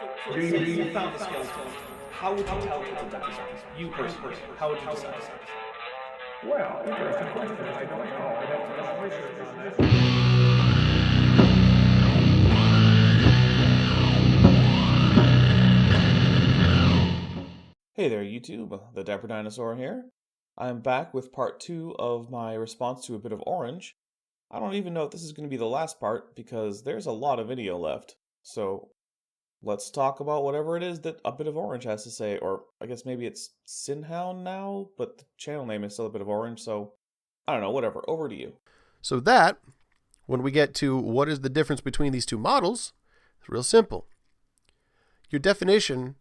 So let's say you found the skeleton. How would you tell people that it's you personally? How would you decide? Well, interesting question. I don't know. I'd have to do some research on that. Hey there, YouTube. The Dapper Dinosaur here. I'm back with part 2 of my response to A Bit of Orange. I don't even know if this is going to be the last part because there's a lot of video left. So let's talk about whatever it is that A Bit of Orange has to say, or I guess maybe it's Sinhound now, but the channel name is still A Bit of Orange, so I don't know, whatever. Over to you. So that, when we get to what is the difference between these two models, it's real simple. Your definition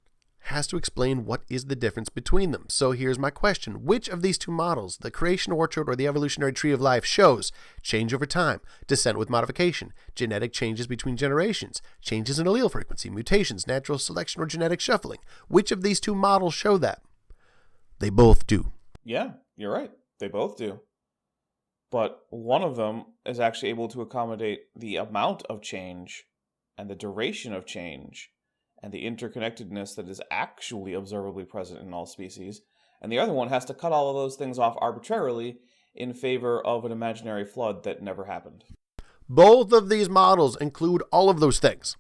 has to explain what is the difference between them. So here's my question. Which of these two models, the creation orchard or the evolutionary tree of life, shows change over time, descent with modification, genetic changes between generations, changes in allele frequency, mutations, natural selection, or genetic shuffling? Which of these two models show that? They both do. Yeah, you're right. They both do. But one of them is actually able to accommodate the amount of change and the duration of change and the interconnectedness that is actually observably present in all species, and the other one has to cut all of those things off arbitrarily in favor of an imaginary flood that never happened. Both of these models include all of those things.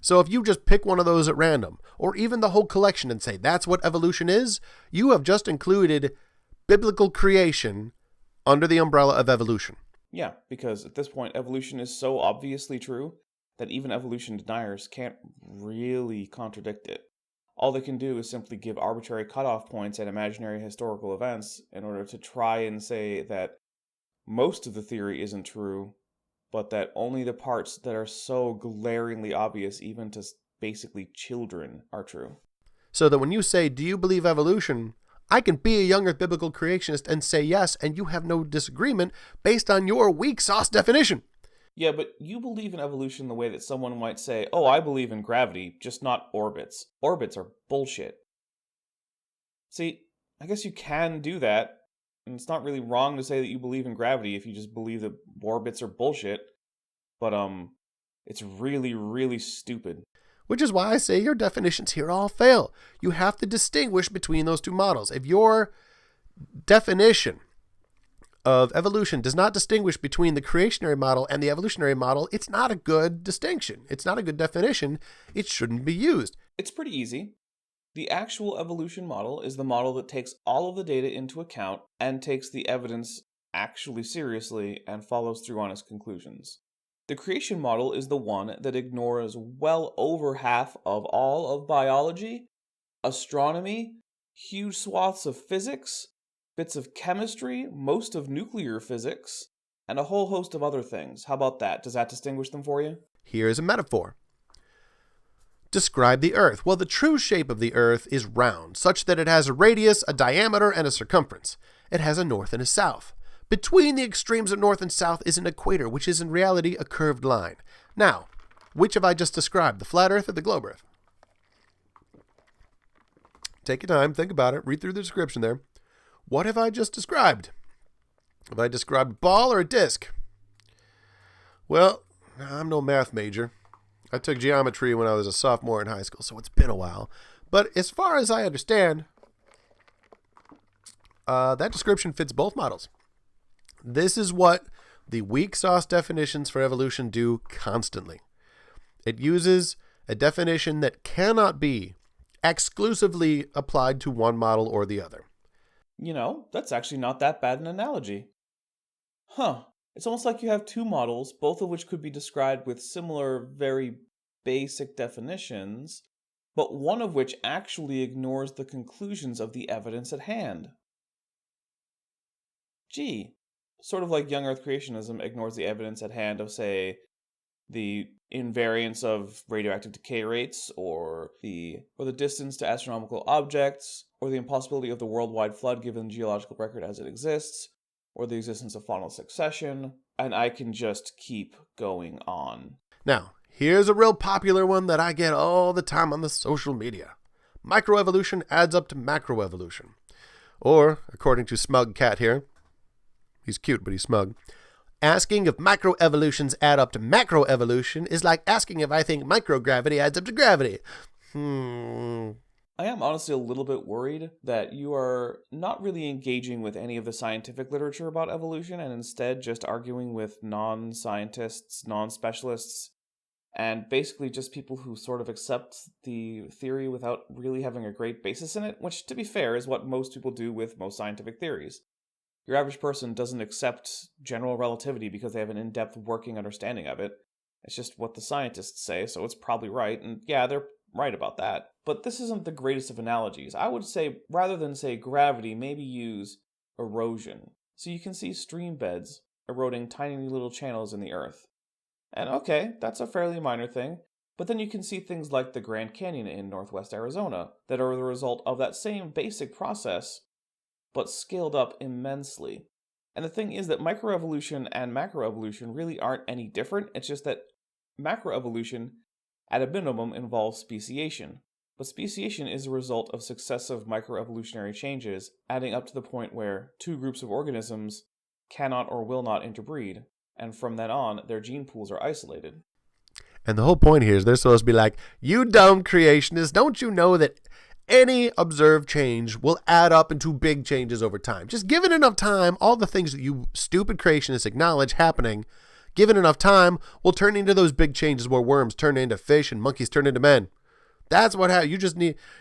So if you just pick one of those at random, or even the whole collection and say that's what evolution is, you have just included biblical creation under the umbrella of evolution. Yeah, because at this point, evolution is so obviously true that even evolution deniers can't really contradict it. All they can do is simply give arbitrary cutoff points at imaginary historical events in order to try and say that most of the theory isn't true, but that only the parts that are so glaringly obvious even to basically children are true. So that when you say, do you believe evolution? I can be a young earth biblical creationist and say yes, and you have no disagreement based on your weak sauce definition. Yeah, but you believe in evolution the way that someone might say, oh, I believe in gravity, just not orbits. Orbits are bullshit. See, I guess you can do that, and it's not really wrong to say that you believe in gravity if you just believe that orbits are bullshit, but it's really, really stupid. Which is why I say your definitions here all fail. You have to distinguish between those two models. If your definition of evolution does not distinguish between the creationary model and the evolutionary model, it's not a good distinction. It's not a good definition. It shouldn't be used. It's pretty easy. The actual evolution model is the model that takes all of the data into account and takes the evidence actually seriously and follows through on its conclusions. The creation model is the one that ignores well over half of all of biology, astronomy, huge swaths of physics, bits of chemistry, most of nuclear physics, and a whole host of other things. How about that? Does that distinguish them for you? Here's a metaphor. Describe the Earth. Well, the true shape of the Earth is round, such that it has a radius, a diameter, and a circumference. It has a north and a south. Between the extremes of north and south is an equator, which is in reality a curved line. Now, which have I just described, the flat Earth or the globe Earth? Take your time, think about it, read through the description there. What have I just described? Have I described a ball or a disc? Well, I'm no math major. I took geometry when I was a sophomore in high school, so it's been a while. But as far as I understand, that description fits both models. This is what the weak sauce definitions for evolution do constantly. It uses a definition that cannot be exclusively applied to one model or the other. You know, that's actually not that bad an analogy. It's almost like you have two models, both of which could be described with similar, very basic definitions, but one of which actually ignores the conclusions of the evidence at hand. Gee, sort of like young Earth creationism ignores the evidence at hand of, say, the invariance of radioactive decay rates, or the distance to astronomical objects, or the impossibility of the worldwide flood given the geological record as it exists, or the existence of faunal succession, and I can just keep going on. Now, here's a real popular one that I get all the time on the social media. Microevolution adds up to macroevolution. Or, according to Smug Cat here, he's cute but he's smug, asking if microevolutions add up to macroevolution is like asking if I think microgravity adds up to gravity. I am honestly a little bit worried that you are not really engaging with any of the scientific literature about evolution and instead just arguing with non-scientists, non-specialists, and basically just people who sort of accept the theory without really having a great basis in it, which, to be fair, is what most people do with most scientific theories. Your average person doesn't accept general relativity because they have an in-depth working understanding of it. It's just what the scientists say, so it's probably right, and yeah, they're right about that. But this isn't the greatest of analogies. I would say, rather than say gravity, maybe use erosion. So you can see stream beds eroding tiny little channels in the earth. And okay, that's a fairly minor thing, but then you can see things like the Grand Canyon in northwest Arizona that are the result of that same basic process, but scaled up immensely. And the thing is that microevolution and macroevolution really aren't any different, it's just that macroevolution, at a minimum, involves speciation. But speciation is a result of successive microevolutionary changes, adding up to the point where two groups of organisms cannot or will not interbreed, and from then on, their gene pools are isolated. And the whole point here is they're supposed to be like, you dumb creationists, don't you know that any observed change will add up into big changes over time? Just given enough time, all the things that you stupid creationists acknowledge happening, given enough time, will turn into those big changes where worms turn into fish and monkeys turn into men. That's what happens.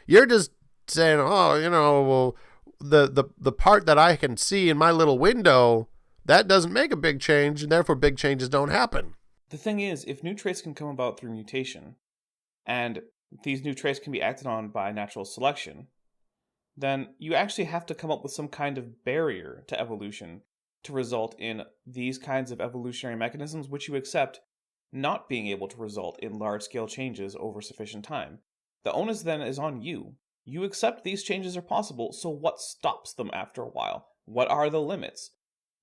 You're just saying, oh, well, the part that I can see in my little window, that doesn't make a big change, and therefore big changes don't happen. The thing is, if new traits can come about through mutation, and these new traits can be acted on by natural selection, then you actually have to come up with some kind of barrier to evolution to result in these kinds of evolutionary mechanisms which you accept not being able to result in large-scale changes over sufficient time. The onus then is on you. You accept these changes are possible, so what stops them after a while? What are the limits?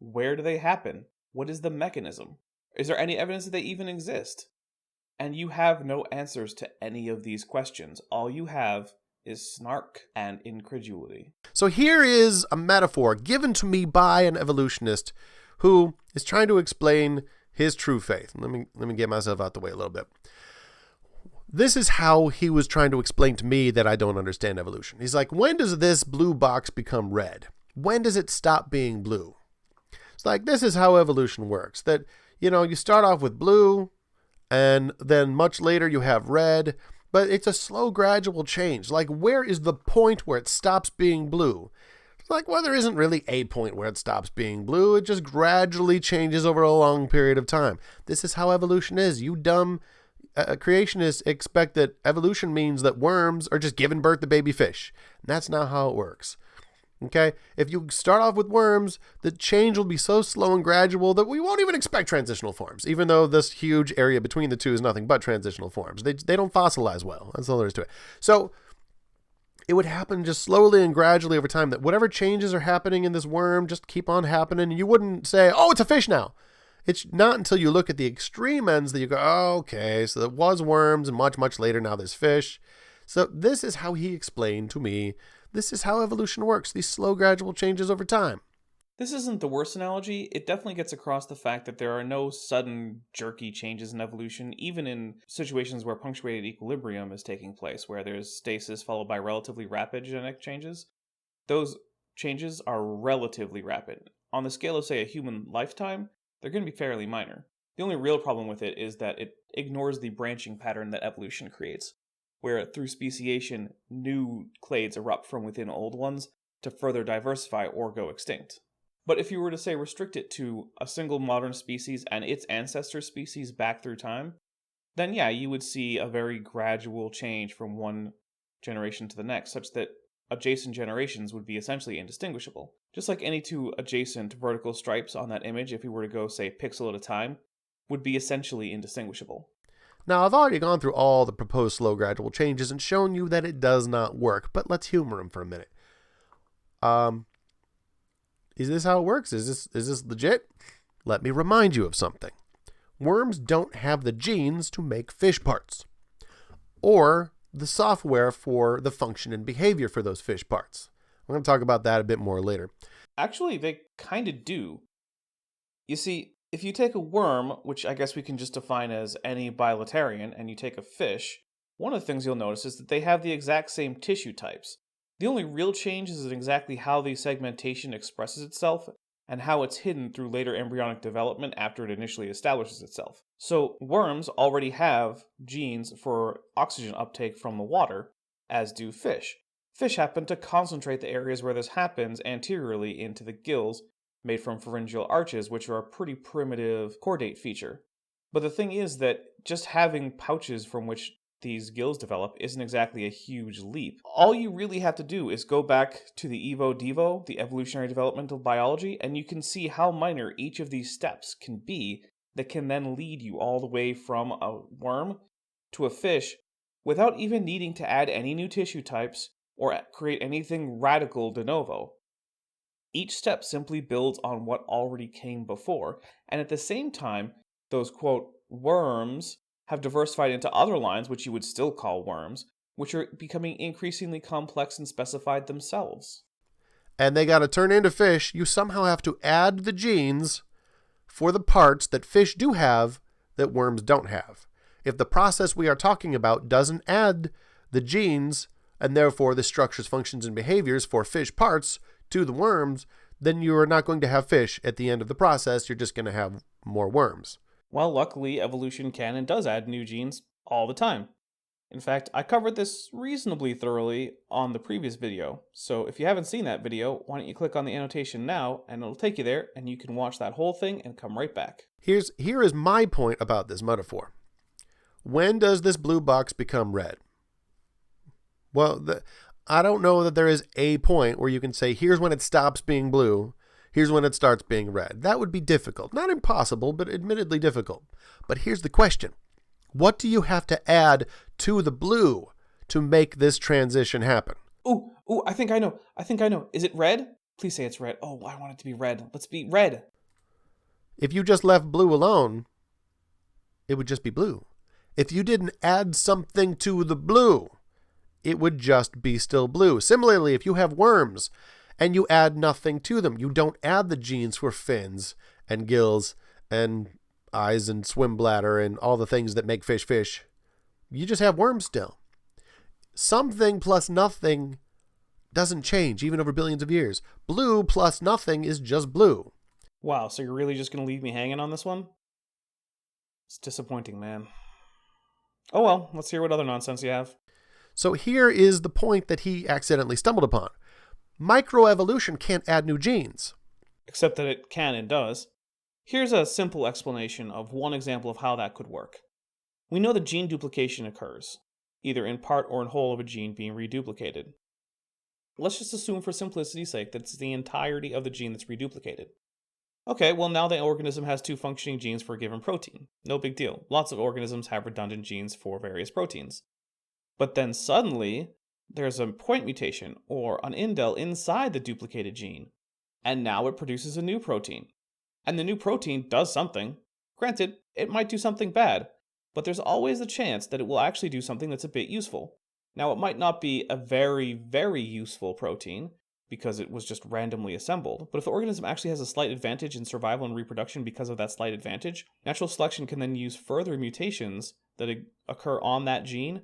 Where do they happen? What is the mechanism? Is there any evidence that they even exist? And you have no answers to any of these questions. All you have is snark and incredulity. So here is a metaphor given to me by an evolutionist who is trying to explain his true faith. Let me get myself out the way a little bit. This is how he was trying to explain to me that I don't understand evolution. He's like, when does this blue box become red? When does it stop being blue? It's like, this is how evolution works. That, you start off with blue, and then much later you have red, but it's a slow, gradual change. Like, where is the point where it stops being blue? It's like, well, there isn't really a point where it stops being blue. It just gradually changes over a long period of time. This is how evolution is. You dumb creationists expect that evolution means that worms are just giving birth to baby fish. And that's not how it works. Okay? If you start off with worms, the change will be so slow and gradual that we won't even expect transitional forms, even though this huge area between the two is nothing but transitional forms. They don't fossilize well. That's all there is to it. So it would happen just slowly and gradually over time, that whatever changes are happening in this worm just keep on happening. And you wouldn't say, oh, it's a fish now. It's not until you look at the extreme ends that you go, oh, okay, so it was worms, and much, much later now there's fish. So this is how he explained to me, this is how evolution works, these slow, gradual changes over time. This isn't the worst analogy. It definitely gets across the fact that there are no sudden, jerky changes in evolution, even in situations where punctuated equilibrium is taking place, where there's stasis followed by relatively rapid genetic changes. Those changes are relatively rapid. On the scale of, say, a human lifetime, they're going to be fairly minor. The only real problem with it is that it ignores the branching pattern that evolution creates, where through speciation, new clades erupt from within old ones to further diversify or go extinct. But if you were to, say, restrict it to a single modern species and its ancestor species back through time, then yeah, you would see a very gradual change from one generation to the next, such that adjacent generations would be essentially indistinguishable. Just like any two adjacent vertical stripes on that image, if you were to go, say, pixel at a time, would be essentially indistinguishable. Now, I've already gone through all the proposed slow gradual changes and shown you that it does not work, but let's humor him for a minute. Is this how it works? Is this legit? Let me remind you of something. Worms don't have the genes to make fish parts, or the software for the function and behavior for those fish parts. I'm going to talk about that a bit more later. Actually, they kind of do. You see, if you take a worm, which I guess we can just define as any bilaterian, and you take a fish, One of the things you'll notice is that they have the exact same tissue types. The only real change is in exactly how the segmentation expresses itself and how it's hidden through later embryonic development after it initially establishes itself. So, worms already have genes for oxygen uptake from the water, as do fish. Fish happen to concentrate the areas where this happens anteriorly into the gills, made from pharyngeal arches, which are a pretty primitive chordate feature. But the thing is that just having pouches from which these gills develop isn't exactly a huge leap. All you really have to do is go back to the Evo Devo, the evolutionary developmental biology, and you can see how minor each of these steps can be that can then lead you all the way from a worm to a fish without even needing to add any new tissue types or create anything radical de novo. Each step simply builds on what already came before, and at the same time, those quote worms have diversified into other lines, which you would still call worms, which are becoming increasingly complex and specified themselves. And they got to turn into fish. You somehow have to add the genes for the parts that fish do have that worms don't have. If the process we are talking about doesn't add the genes and therefore the structures, functions, and behaviors for fish parts to the worms, then you are not going to have fish at the end of the process. You're just going to have more worms. Well, luckily, evolution can and does add new genes all the time. In fact, I covered this reasonably thoroughly on the previous video, so if you haven't seen that video, why don't you click on the annotation now, and it'll take you there, and you can watch that whole thing and come right back. Here is my point about this metaphor. When does this blue box become red? Well, I don't know that there is a point where you can say, here's when it stops being blue, here's when it starts being red. That would be difficult. Not impossible, but admittedly difficult. But here's the question. What do you have to add to the blue to make this transition happen? Ooh, I think I know. Is it red? Please say it's red. Oh, I want it to be red. Let's be red. If you just left blue alone, it would just be blue. If you didn't add something to the blue, it would just be still blue. Similarly, if you have worms and you add nothing to them, you don't add the genes for fins and gills and eyes and swim bladder and all the things that make fish fish, you just have worms still. Something plus nothing doesn't change, even over billions of years. Blue plus nothing is just blue. Wow, so you're really just going to leave me hanging on this one? It's disappointing, man. Oh well, let's hear what other nonsense you have. So here is the point that he accidentally stumbled upon. Microevolution can't add new genes. Except that it can and does. Here's a simple explanation of one example of how that could work. We know that gene duplication occurs, either in part or in whole of a gene being reduplicated. Let's just assume for simplicity's sake that it's the entirety of the gene that's reduplicated. Okay, well now the organism has two functioning genes for a given protein. No big deal. Lots of organisms have redundant genes for various proteins. But then suddenly, there's a point mutation, or an indel inside the duplicated gene, and now it produces a new protein. And the new protein does something. Granted, it might do something bad, but there's always the chance that it will actually do something that's a bit useful. Now, it might not be a very, very useful protein, because it was just randomly assembled, but if the organism actually has a slight advantage in survival and reproduction because of that slight advantage, natural selection can then use further mutations that occur on that gene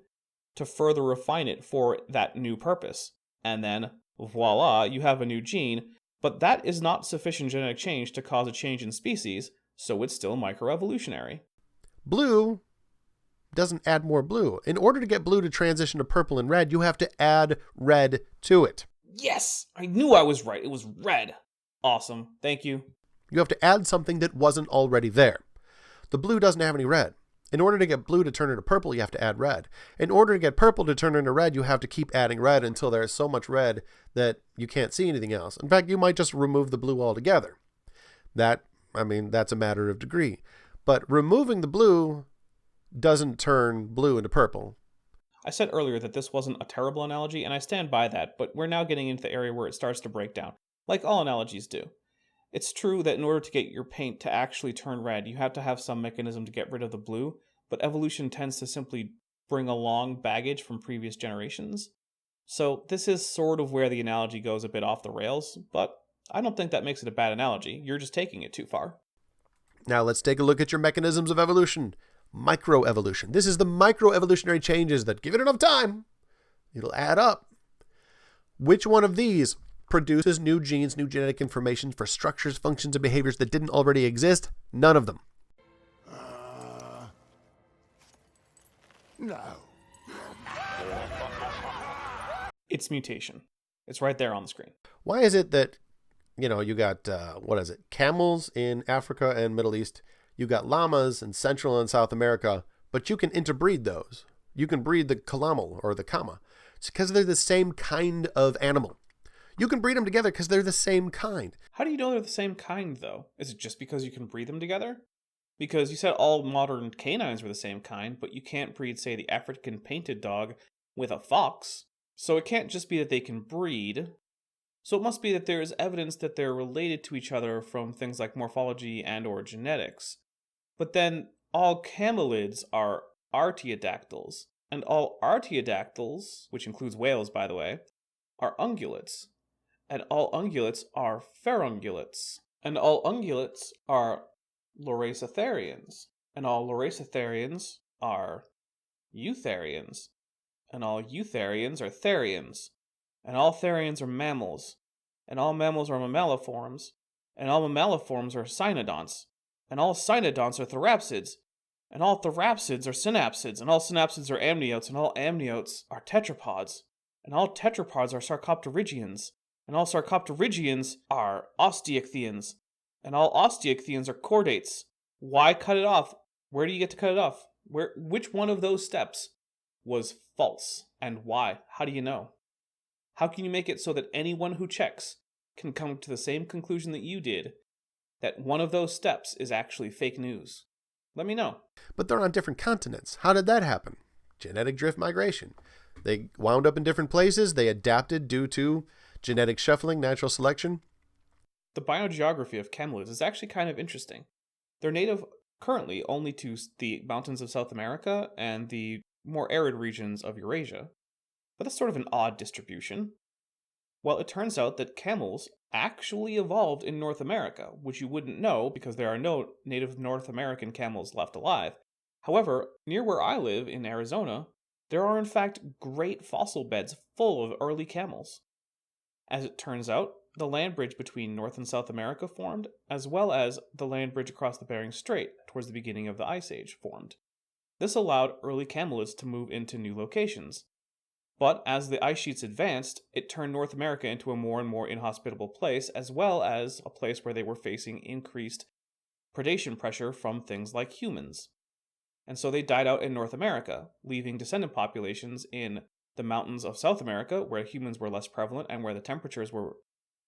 to further refine it for that new purpose. And then, voila, you have a new gene, but that is not sufficient genetic change to cause a change in species, so it's still microevolutionary. Blue doesn't add more blue. In order to get blue to transition to purple and red, you have to add red to it. Yes! I knew I was right. It was red. Awesome. Thank you. You have to add something that wasn't already there. The blue doesn't have any red. In order to get blue to turn into purple, you have to add red. In order to get purple to turn into red, you have to keep adding red until there is so much red that you can't see anything else. In fact, you might just remove the blue altogether. That's a matter of degree. But removing the blue doesn't turn blue into purple. I said earlier that this wasn't a terrible analogy, and I stand by that, but we're now getting into the area where it starts to break down, like all analogies do. It's true that in order to get your paint to actually turn red, you have to have some mechanism to get rid of the blue, but evolution tends to simply bring along baggage from previous generations. So this is sort of where the analogy goes a bit off the rails, but I don't think that makes it a bad analogy. You're just taking it too far. Now let's take a look at your mechanisms of evolution. microevolution. This is the microevolutionary changes that, given enough time, it'll add up. Which one of these produces new genes, new genetic information for structures, functions, and behaviors that didn't already exist? None of them. No. It's mutation. It's right there on the screen. Why is it that, you got, camels in Africa and Middle East, you got llamas in Central and South America, but you can interbreed those. You can breed the camel or the kama. It's because they're the same kind of animal. You can breed them together because they're the same kind. How do you know they're the same kind, though? Is it just because you can breed them together? Because you said all modern canines were the same kind, but you can't breed, say, the African painted dog with a fox. So it can't just be that they can breed. So it must be that there is evidence that they're related to each other from things like morphology and or genetics. But then all camelids are artiodactyls, and all artiodactyls, which includes whales, by the way, are ungulates. And all ungulates are phareungulates. And all ungulates are Loracitherians. And all Loracitherians are eutherians. And all eutherians are therians. And all therians are mammals. And all mammals are mammaliforms. And all mammaliforms are cynodonts. And all cynodonts are therapsids. And all therapsids are synapsids. And all synapsids are amniotes. And all amniotes are tetrapods. And all tetrapods are sarcopterygians. And all sarcopterygians are osteichthyans. And all osteichthyans are chordates. Why cut it off? Where do you get to cut it off? Which one of those steps was false? And why? How do you know? How can you make it so that anyone who checks can come to the same conclusion that you did, that one of those steps is actually fake news? Let me know. But they're on different continents. How did that happen? Genetic drift migration. They wound up in different places. They adapted due to genetic shuffling, natural selection. The biogeography of camelids is actually kind of interesting. They're native currently only to the mountains of South America and the more arid regions of Eurasia. But that's sort of an odd distribution. Well, it turns out that camels actually evolved in North America, which you wouldn't know because there are no native North American camels left alive. However, near where I live in Arizona, there are in fact great fossil beds full of early camels. As it turns out, the land bridge between North and South America formed, as well as the land bridge across the Bering Strait towards the beginning of the Ice Age formed. This allowed early camelids to move into new locations. But as the ice sheets advanced, it turned North America into a more and more inhospitable place, as well as a place where they were facing increased predation pressure from things like humans. And so they died out in North America, leaving descendant populations in the mountains of South America, where humans were less prevalent and where the temperatures were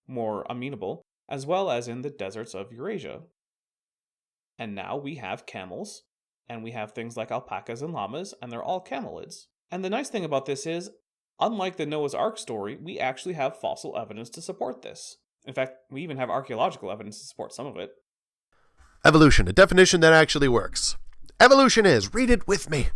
more amenable, as well as in the deserts of Eurasia. And now we have camels, and we have things like alpacas and llamas, and they're all camelids. And the nice thing about this is, unlike the Noah's Ark story, we actually have fossil evidence to support this. In fact, we even have archaeological evidence to support some of it. Evolution, a definition that actually works. Evolution is, read it with me.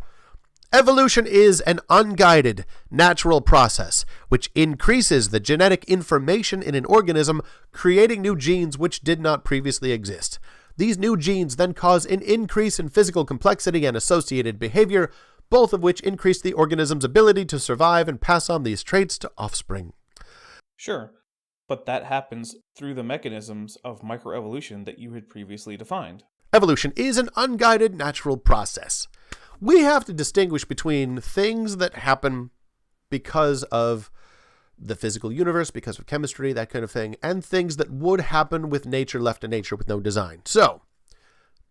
Evolution is an unguided, natural process which increases the genetic information in an organism, creating new genes which did not previously exist. These new genes then cause an increase in physical complexity and associated behavior, both of which increase the organism's ability to survive and pass on these traits to offspring. Sure, but that happens through the mechanisms of microevolution that you had previously defined. Evolution is an unguided, natural process. We have to distinguish between things that happen because of the physical universe, because of chemistry, that kind of thing, and things that would happen with nature left to nature with no design. So,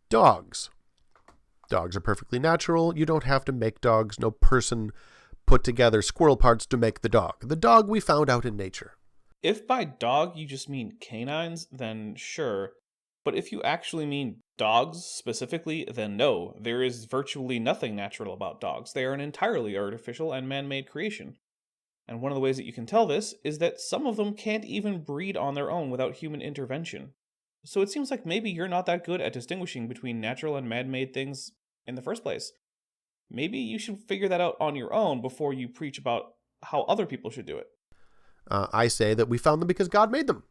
dogs. Dogs are perfectly natural. You don't have to make dogs. No person put together squirrel parts to make the dog. The dog we found out in nature. If by dog you just mean canines, then sure. But if you actually mean dogs specifically, then no. There is virtually nothing natural about dogs. They are an entirely artificial and man-made creation. And one of the ways that you can tell this is that some of them can't even breed on their own without human intervention. So it seems like maybe you're not that good at distinguishing between natural and man-made things in the first place. Maybe you should figure that out on your own before you preach about how other people should do it. I say that we found them because God made them.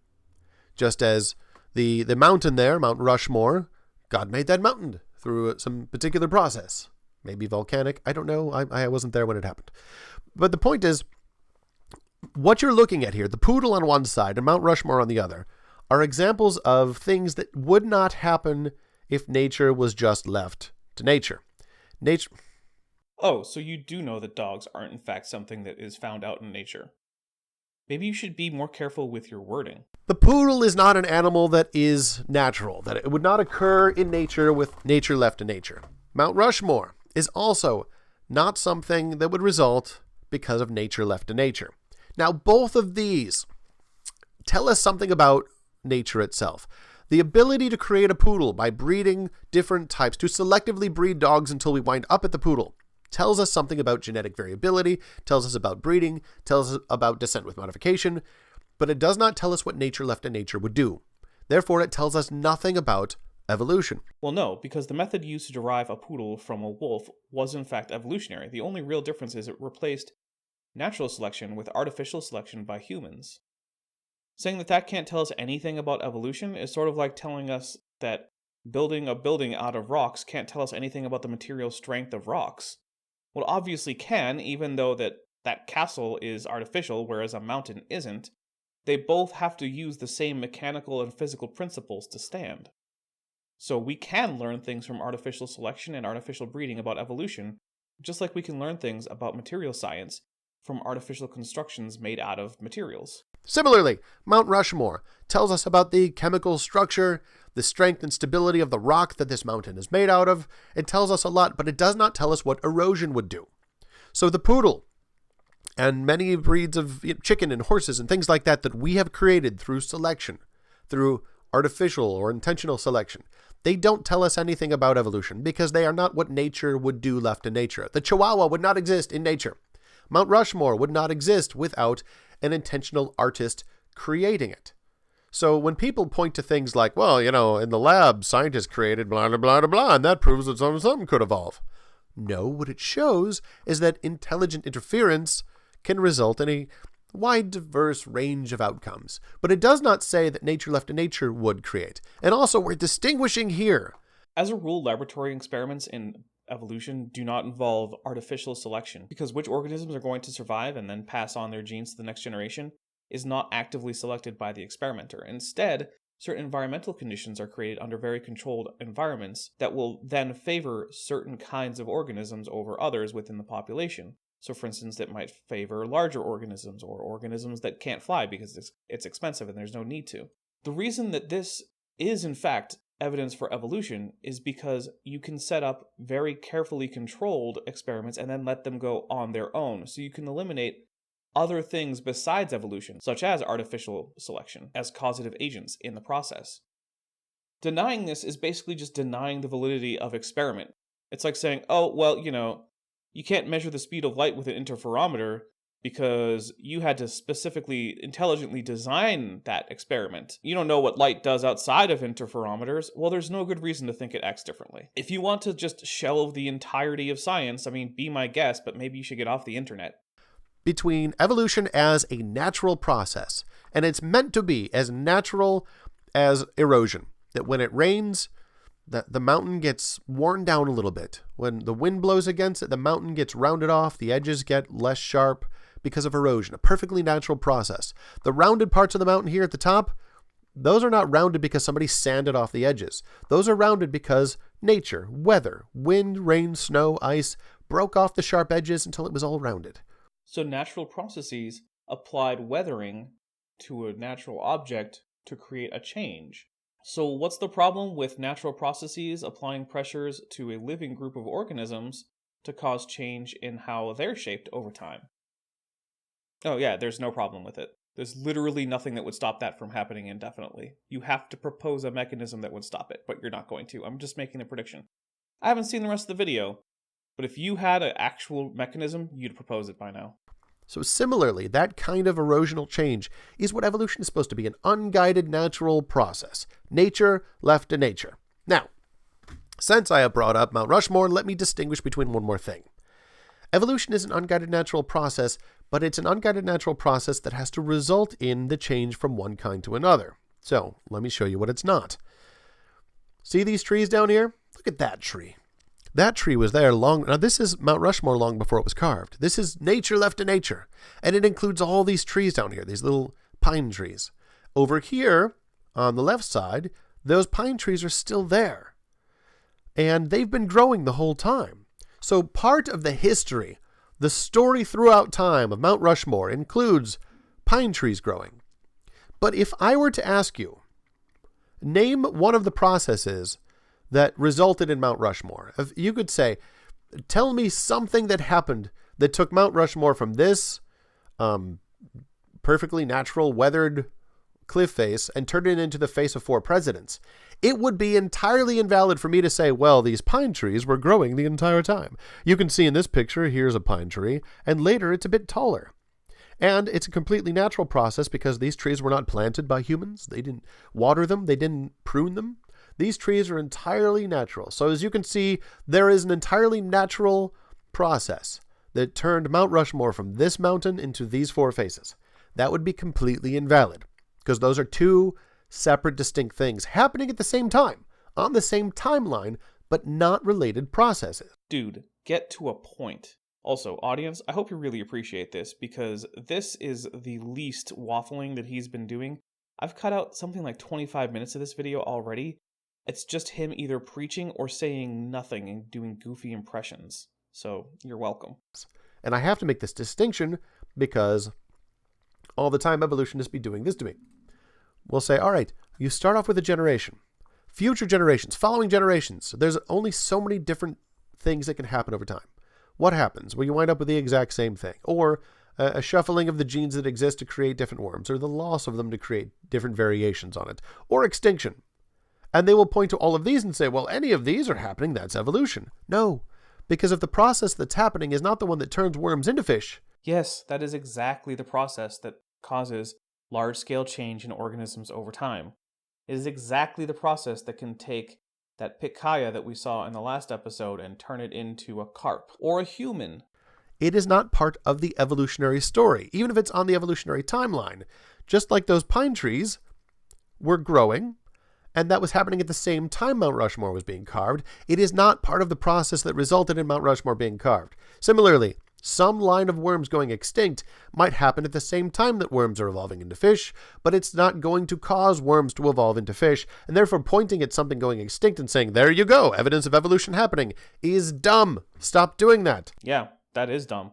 Just as the mountain there, Mount Rushmore, God made that mountain. through some particular process. Maybe volcanic. I don't know. I wasn't there when it happened. But the point is, what you're looking at here, the poodle on one side and Mount Rushmore on the other, are examples of things that would not happen if nature was just left to nature. Nature. Oh, so you do know that dogs aren't in fact something that is found out in nature. Maybe you should be more careful with your wording. The poodle is not an animal that is natural, that it would not occur in nature with nature left to nature. Mount Rushmore is also not something that would result because of nature left to nature. Now, both of these tell us something about nature itself. The ability to create a poodle by breeding different types, to selectively breed dogs until we wind up at the poodle, tells us something about genetic variability, tells us about breeding, tells us about descent with modification, but it does not tell us what nature left to nature would do. Therefore, it tells us nothing about evolution. Well, no, because the method used to derive a poodle from a wolf was in fact evolutionary. The only real difference is it replaced natural selection with artificial selection by humans. Saying that that can't tell us anything about evolution is sort of like telling us that building a building out of rocks can't tell us anything about the material strength of rocks. Well, obviously can, even though that castle is artificial, whereas a mountain isn't. They both have to use the same mechanical and physical principles to stand. So we can learn things from artificial selection and artificial breeding about evolution, just like we can learn things about material science from artificial constructions made out of materials. Similarly, Mount Rushmore tells us about the chemical structure, the strength and stability of the rock that this mountain is made out of. It tells us a lot, but it does not tell us what erosion would do. So the poodle and many breeds of chicken and horses and things like that we have created through selection, through artificial or intentional selection, they don't tell us anything about evolution because they are not what nature would do left to nature. The Chihuahua would not exist in nature. Mount Rushmore would not exist without an intentional artist creating it. So when people point to things like, well, in the lab, scientists created blah, blah, blah, blah, blah, and that proves that something could evolve. No, what it shows is that intelligent interference can result in a wide, diverse range of outcomes. But it does not say that nature left to nature would create. And also, we're distinguishing here. As a rule, laboratory experiments in evolution do not involve artificial selection, because which organisms are going to survive and then pass on their genes to the next generation is not actively selected by the experimenter. Instead, certain environmental conditions are created under very controlled environments that will then favor certain kinds of organisms over others within the population. So for instance, that might favor larger organisms or organisms that can't fly because it's expensive and there's no need to. The reason that this is in fact evidence for evolution is because you can set up very carefully controlled experiments and then let them go on their own. So you can eliminate other things besides evolution, such as artificial selection, as causative agents in the process. Denying this is basically just denying the validity of experiment. It's like saying, oh, well, you can't measure the speed of light with an interferometer because you had to specifically intelligently design that experiment. You don't know what light does outside of interferometers. Well, there's no good reason to think it acts differently. If you want to just shelve the entirety of science, be my guest, but maybe you should get off the internet. Between evolution as a natural process, and it's meant to be as natural as erosion, that when it rains, the mountain gets worn down a little bit. When the wind blows against it, the mountain gets rounded off, the edges get less sharp because of erosion, a perfectly natural process. The rounded parts of the mountain here at the top, those are not rounded because somebody sanded off the edges. Those are rounded because nature, weather, wind, rain, snow, ice, broke off the sharp edges until it was all rounded. So natural processes applied weathering to a natural object to create a change. So what's the problem with natural processes applying pressures to a living group of organisms to cause change in how they're shaped over time? Oh yeah, there's no problem with it. There's literally nothing that would stop that from happening indefinitely. You have to propose a mechanism that would stop it, but you're not going to. I'm just making a prediction. I haven't seen the rest of the video, but if you had an actual mechanism, you'd propose it by now. So similarly, that kind of erosional change is what evolution is supposed to be, an unguided natural process. Nature left to nature. Now, since I have brought up Mount Rushmore, let me distinguish between one more thing. Evolution is an unguided natural process, but it's an unguided natural process that has to result in the change from one kind to another. So, let me show you what it's not. See these trees down here? look at that tree. That tree was there long. Now, this is Mount Rushmore long before it was carved. This is nature left to nature. And it includes all these trees down here, these little pine trees. Over here, on the left side, those pine trees are still there. And they've been growing the whole time. So part of the history, the story throughout time of Mount Rushmore includes pine trees growing. But if I were to ask you, name one of the processes that resulted in Mount Rushmore. If you could say, tell me something that happened that took Mount Rushmore from this perfectly natural, weathered cliff face and turned it into the face of 4 presidents. It would be entirely invalid for me to say, well, these pine trees were growing the entire time. You can see in this picture, here's a pine tree, and later it's a bit taller. And it's a completely natural process because these trees were not planted by humans. They didn't water them. They didn't prune them. These trees are entirely natural. So as you can see, there is an entirely natural process that turned Mount Rushmore from this mountain into these 4 faces. That would be completely invalid because those are 2 separate, distinct things happening at the same time, on the same timeline, but not related processes. Dude, get to a point. Also, audience, I hope you really appreciate this because this is the least waffling that he's been doing. I've cut out something like 25 minutes of this video already. It's just him either preaching or saying nothing and doing goofy impressions. So, you're welcome. And I have to make this distinction because all the time evolutionists be doing this to me. We'll say, all right, you start off with a generation. Future generations, following generations. There's only so many different things that can happen over time. What happens? Well, you wind up with the exact same thing. Or a shuffling of the genes that exist to create different worms, or the loss of them to create different variations on it, or extinction. And they will point to all of these and say, well, any of these are happening, that's evolution. No, because if the process that's happening is not the one that turns worms into fish. Yes, that is exactly the process that causes large-scale change in organisms over time. It is exactly the process that can take that pitcairn that we saw in the last episode and turn it into a carp or a human. It is not part of the evolutionary story, even if it's on the evolutionary timeline. Just like those pine trees were growing, and that was happening at the same time Mount Rushmore was being carved, it is not part of the process that resulted in Mount Rushmore being carved. Similarly, some line of worms going extinct might happen at the same time that worms are evolving into fish, but it's not going to cause worms to evolve into fish, and therefore pointing at something going extinct and saying, there you go, evidence of evolution happening, is dumb. Stop doing that. Yeah, that is dumb.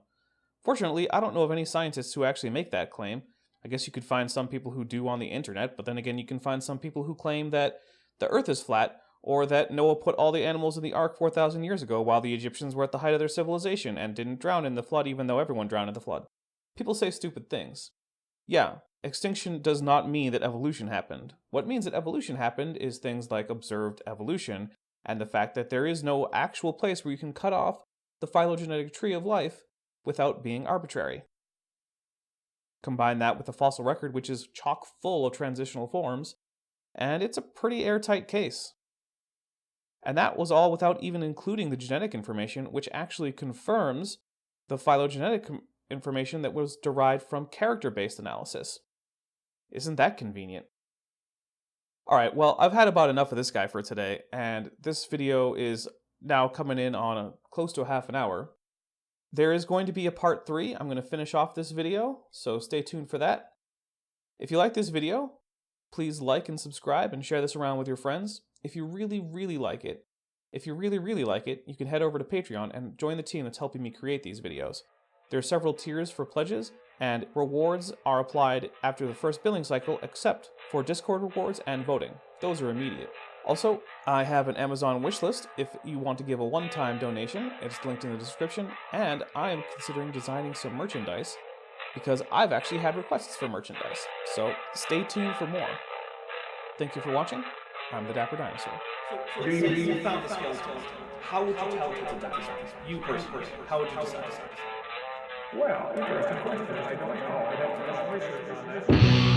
Fortunately, I don't know of any scientists who actually make that claim. I guess you could find some people who do on the internet, but then again, you can find some people who claim that the Earth is flat, or that Noah put all the animals in the ark 4,000 years ago while the Egyptians were at the height of their civilization and didn't drown in the flood even though everyone drowned in the flood. People say stupid things. Yeah, extinction does not mean that evolution happened. What means that evolution happened is things like observed evolution, and the fact that there is no actual place where you can cut off the phylogenetic tree of life without being arbitrary. Combine that with the fossil record, which is chock full of transitional forms, and it's a pretty airtight case. And that was all without even including the genetic information, which actually confirms the phylogenetic information that was derived from character-based analysis. Isn't that convenient? Alright, well, I've had about enough of this guy for today, and this video is now coming in on close to a half an hour. There is going to be a part 3. I'm going to finish off this video, so stay tuned for that. If you like this video, please like and subscribe and share this around with your friends. If you really, really like it, you can head over to Patreon and join the team that's helping me create these videos. There are several tiers for pledges, and rewards are applied after the first billing cycle, except for Discord rewards and voting. Those are immediate. Also, I have an Amazon wishlist if you want to give a one-time donation. It's linked in the description, and I am considering designing some merchandise because I've actually had requests for merchandise. So stay tuned for more. Thank you for watching. I'm the Dapper Dinosaur. So you found the skeleton. How would you tell it's a dinosaur? You personally, how would you decide? Well, interesting question. I don't know. I'd have to do some research on that.